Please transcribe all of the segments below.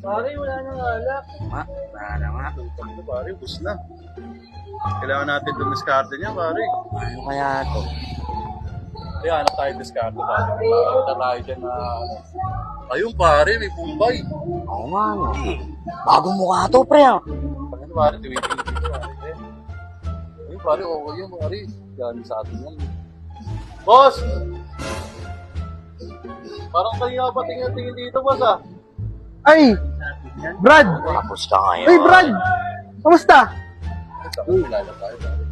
Pare, wala nang alak. Wala na nga. Tutang na pare, bus na. Kailangan natin dumiskarte niya pare. Ano kaya to? Kaya hanap tayo diskarte pare. Nakakita tayo dyan na ano. Ayun pare, may Bombay. Oo nga, no. Bagong mukha to, pre, ah. Ano pare, tuwiting dito pare. Ayun pare, okay yun pare. Yan sa atin yan. Boss! Parang kanina pa tingin dito boss ah. Ay! Brad! Tapos ka ngayon. Ay, Brad! Kamusta? Kilala tayo pare.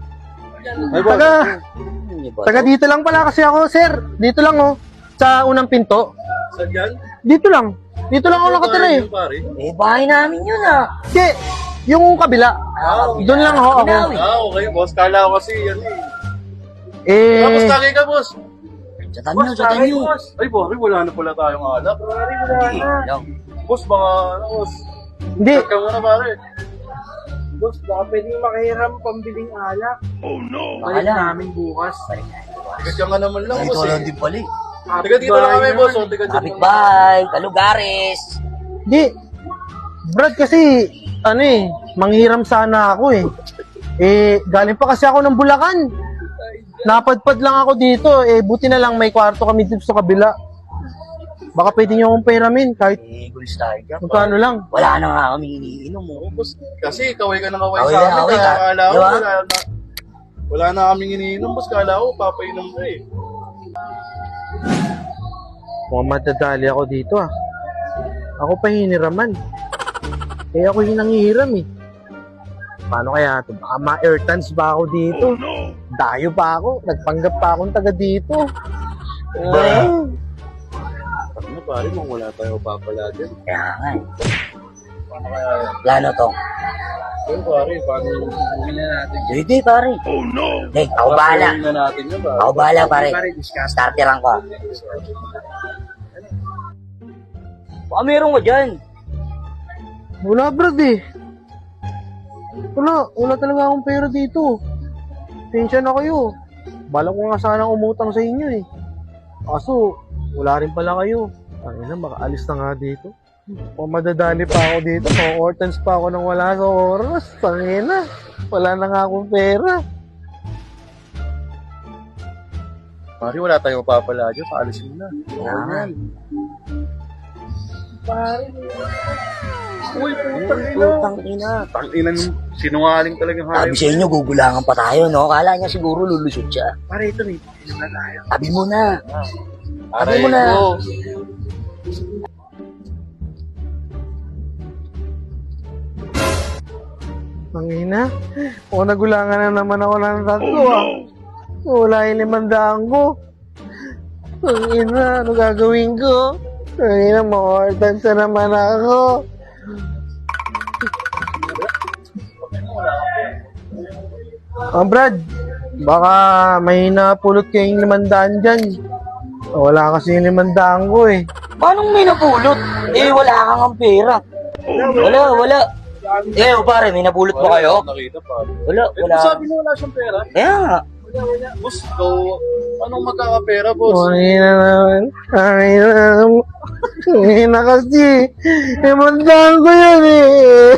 Taga dito lang pala kasi ako, sir. Dito lang, oh. Sa unang pinto. Saan yan? Dito lang. Dito lang ako nakatira, eh. Pare. Eh, bahay namin yun, ah. Kasi, yung kabila. Doon lang ho ako. Okay boss. Kala ko kasi yan eh. Eh, Tapos tagay ka boss. Satan nyo, satan nyo. Ay pare, wala na pala tayong alak. Pare, wala na. Boss, baka ano boss. hindi. Tag ka muna pare. Boss, baka pwedeng makahiram pambiling alak. Baka lang. namin bukas. Tigas ka nga naman lang Ay, boss ito eh. lang din pala, eh. Tiga dito lang kami boss. Oh. Tiga dito Kapit lang. bahay, kalugares. Hindi. Brad, kasi, ano eh, manghiram sana ako eh. Eh, galing pa kasi ako ng Bulacan. Napadpad lang ako dito. Eh, buti na lang may kwarto kami dito sa kabila. Baka pwede nyo akong peramin kahit Eh, gulis tayo dyan. magkano lang. Wala na nga kami iniinom, mo. Boss, kasi kaway ka ng kaway Kaway sa na, amin. kaway Kaya ka. kala ko Diba? wala na kaming iniinom boss. Kala ko papainom ka eh. Mukhang madadali ako dito ah. Ako pa hiniraman. Eh ako yung nanghihiram eh. Paano kaya ito? Baka ma-airtans ba ako dito? Dayo pa ako. Nagpanggap pa akong taga dito. Ano pare, kung wala tayo papala dyan. Kaya nga, eh. Paano kaya yan? Plano to. Yun pare, paano uwi na natin? Hindi, pare. Oh, no. Hey, ako bahala. Uwi na natin yun pare. Ako bahala, pare. Starteran ko, ah. Baka meron ka dyan. Wala Brad eh. Wala talaga akong pera dito. Tensya na kayo. Bala ko nga sanang umutang sa inyo eh. Kaso, wala rin pala kayo. Ay na, makaalis na nga dito. O madadali pa ako dito. Ma-ortans pa ako nang wala sa oras. Tangina. Wala na nga akong pera. Pare, wala tayong papala dyan. Paalisin na. Kaya nga. Uy, Putang ina. Tang-ina nung sinungaling talagang Sabi hayop. sa inyo, gugulangan pa tayo, no? Kala niya siguro lulusot siya. Pare, ito may pinom na tayo. Sabi mo na. Aray mo na. ko. Tangina. O nagulangan na naman ako ng tatlo ah. Wala yung 500 ko. Tangina, ano gagawin ko? Tangina, ma-ortans na naman ako. Brad, baka may napulot kayong 500 dyan. Wala kasi yung 500 ko eh. Paano may napulot? Eh, wala kang ang pera. Wala. Eh, pare, may napulot ba kayo? Nakita pare. Wala. Sabi mo wala siyang pera. Kaya nga. Boss, ikaw, anong magkakapera, boss? Tangina naman. Tangina kasi. 500 ko yan eh.